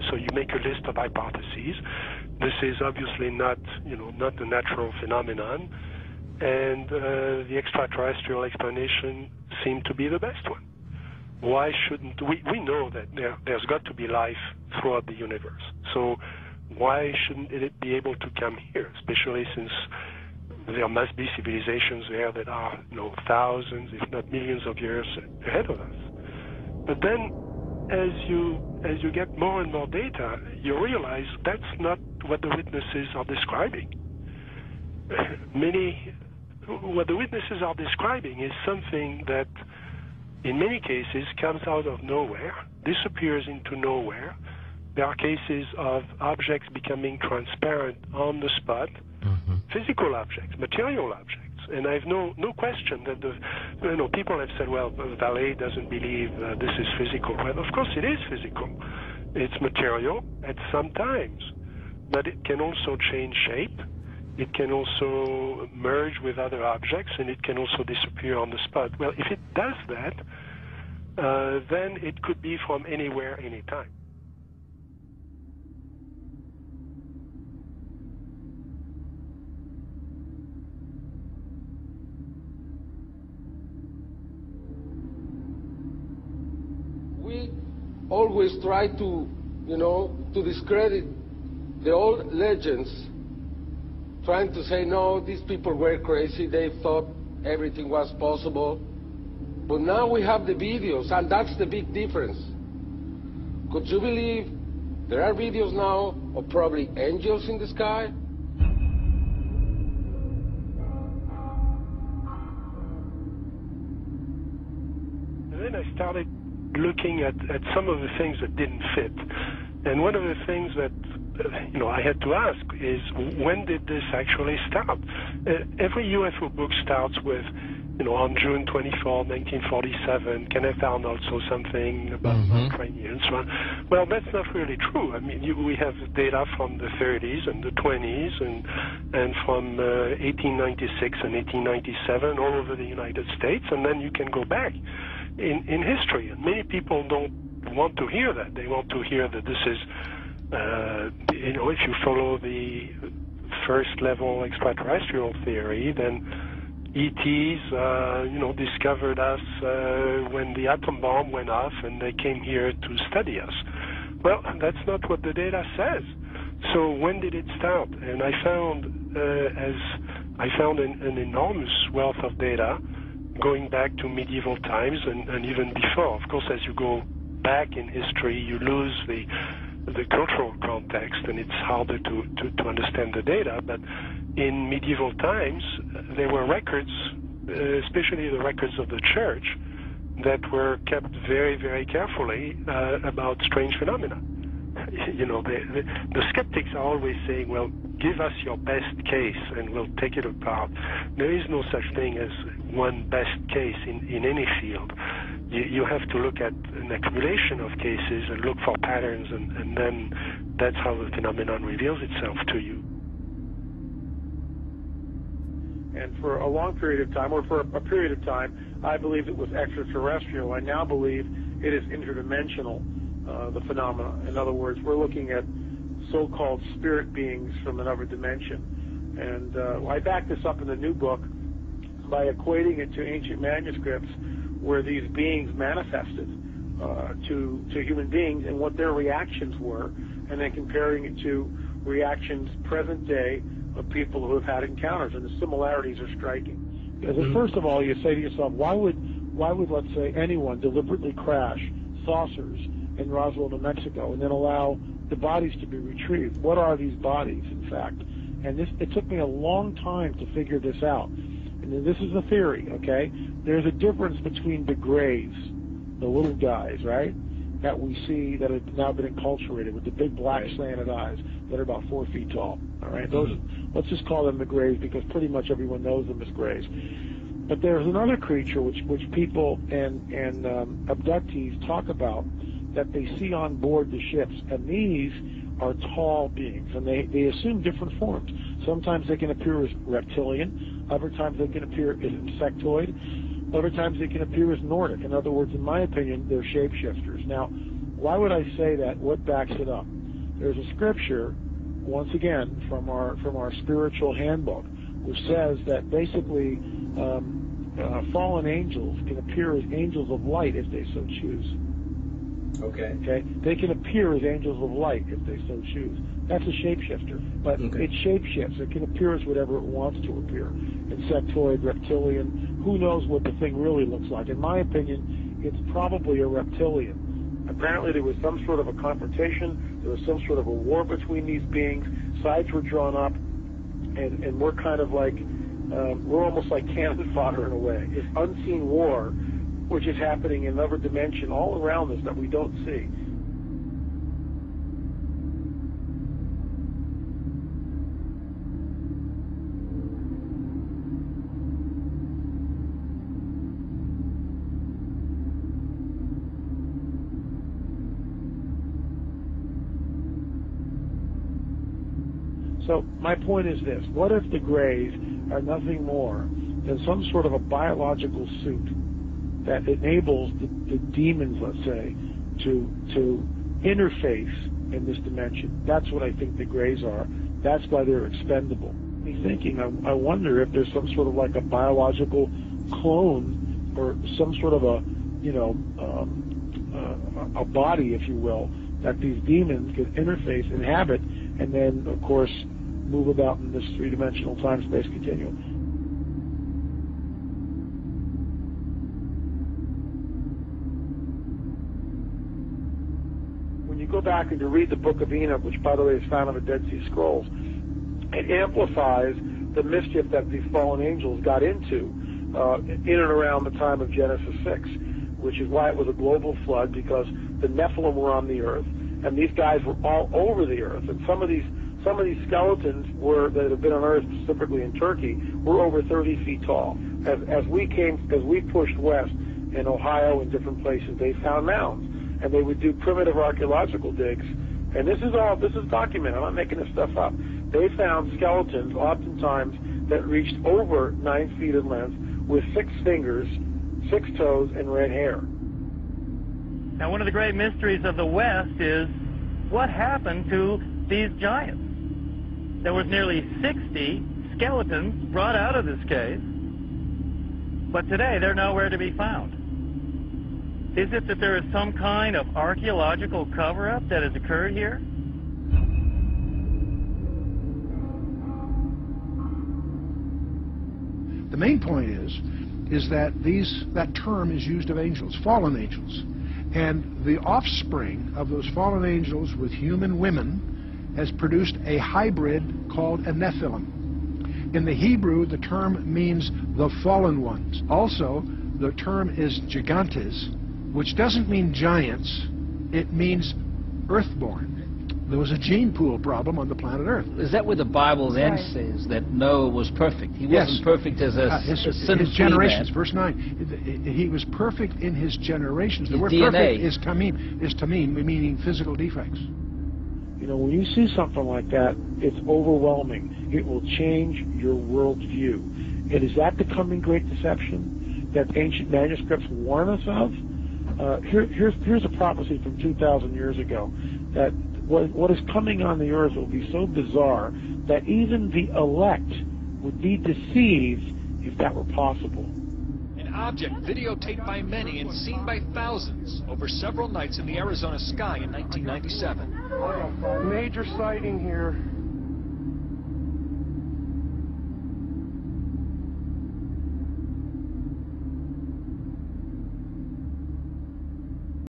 So you make a list of hypotheses. This is obviously not, not a natural phenomenon, and the extraterrestrial explanation seemed to be the best one. Why shouldn't we know that there's got to be life throughout the universe? So why shouldn't it be able to come here, especially since there must be civilizations there that are thousands, if not millions of years ahead of us? But then as you get more and more data, you realize that's not what the witnesses are describing. What the witnesses are describing is something that in many cases comes out of nowhere, disappears into nowhere. There are cases of objects becoming transparent on the spot, physical objects, material objects. And I have no question that people have said, well, Vallée doesn't believe this is physical. Well, of course it is physical. It's material at some times, but it can also change shape. It can also merge with other objects, and it can also disappear on the spot. Well, if it does that, then it could be from anywhere, anytime. We always try to, to discredit the old legends, trying to say, no, these people were crazy, they thought everything was possible. But now we have the videos, and that's the big difference. Could you believe there are videos now of probably angels in the sky? And then I started looking at some of the things that didn't fit. And one of the things that I had to ask is, when did this actually start? Every UFO book starts with, on June 24, 1947, Kenneth Arnold saw something about Ukrainians. Well, that's not really true. I mean, we have data from the 30s and the 20s and from 1896 and 1897 all over the United States, and then you can go back in history. And many people don't want to hear that. They want to hear that this is, if you follow the first level extraterrestrial theory, then ETs, discovered us when the atom bomb went off and they came here to study us. Well, that's not what the data says. So when did it start? And I found, an enormous wealth of data going back to medieval times and even before. Of course, as you go back in history, you lose the cultural context, and it's harder to understand the data. But in medieval times, there were records, especially the records of the church, that were kept very, very carefully about strange phenomena. The skeptics are always saying, well, give us your best case and we'll take it apart. There is no such thing as one best case in any field. You have to look at an accumulation of cases and look for patterns, and then that's how the phenomenon reveals itself to you. And for a long period of time, or for a period of time, I believed it was extraterrestrial. I now believe it is interdimensional, the phenomena. In other words, we're looking at so-called spirit beings from another dimension. And I back this up in the new book by equating it to ancient manuscripts where these beings manifested to human beings and what their reactions were, and then comparing it to reactions present day of people who have had encounters, and the similarities are striking. Because first of all, you say to yourself, why would let's say anyone deliberately crash saucers in Roswell, New Mexico, and then allow the bodies to be retrieved? What are these bodies, in fact? And it took me a long time to figure this out. And this is a theory, okay? There's a difference between the grays, the little guys, right, that we see that have now been enculturated with the big black slanted eyes that are about 4 feet tall, all right? Those, let's just call them the grays because pretty much everyone knows them as grays. But there's another creature which people and abductees talk about that they see on board the ships, and these are tall beings, and they assume different forms. Sometimes they can appear as reptilian, other times they can appear as insectoid, other times they can appear as Nordic. In other words, in my opinion, they're shapeshifters. Now, why would I say that? What backs it up? There's a scripture, once again, from our spiritual handbook, which says that basically fallen angels can appear as angels of light if they so choose. Okay? They can appear as angels of light if they so choose. That's a shapeshifter, but it shapeshifts. It can appear as whatever it wants to appear. Insectoid, reptilian, who knows what the thing really looks like. In my opinion, it's probably a reptilian. Apparently there was some sort of a confrontation, there was some sort of a war between these beings, sides were drawn up, and we're kind of like, we're almost like cannon fodder in a way. This unseen war, which is happening in another dimension all around us that we don't see. So my point is this: what if the Greys are nothing more than some sort of a biological suit that enables the demons, let's say, to interface in this dimension? That's what I think the Greys are. That's why they're expendable. Me thinking, I wonder if there's some sort of like a biological clone or some sort of a, you know, a body, if you will, that these demons could interface, inhabit, and then, of course, move about in this three-dimensional time-space continuum. When you go back and you read the Book of Enoch, which, by the way, is found on the Dead Sea Scrolls, it amplifies the mischief that these fallen angels got into in and around the time of Genesis 6, which is why it was a global flood, because the Nephilim were on the earth, and these guys were all over the earth, and some of these skeletons that have been on Earth, specifically in Turkey, were over 30 feet tall. As we pushed west in Ohio and different places, they found mounds, and they would do primitive archaeological digs. And this is documented. I'm not making this stuff up. They found skeletons, oftentimes, that reached over 9 feet in length, with 6 fingers, 6 toes, and red hair. Now, one of the great mysteries of the West is what happened to these giants. There was nearly 60 skeletons brought out of this cave, but today they're nowhere to be found. Is it that there is some kind of archaeological cover-up that has occurred here? The main point is that that term is used of angels, fallen angels, and the offspring of those fallen angels with human women has produced a hybrid called a Nephilim. In the Hebrew, the term means the fallen ones. Also, the term is gigantes, which doesn't mean giants, it means earthborn. There was a gene pool problem on the planet Earth. Is that where the Bible then says that Noah was perfect? He wasn't perfect as his generations, verse 9. He was perfect in his generations. The word perfect is tamim, meaning physical defects. You know, when you see something like that, it's overwhelming. It will change your worldview. And is that the coming great deception that ancient manuscripts warn us of? Here's a prophecy from 2,000 years ago, that what is coming on the earth will be so bizarre that even the elect would be deceived if that were possible. An object videotaped by many and seen by thousands over several nights in the Arizona sky in 1997. Major sighting here.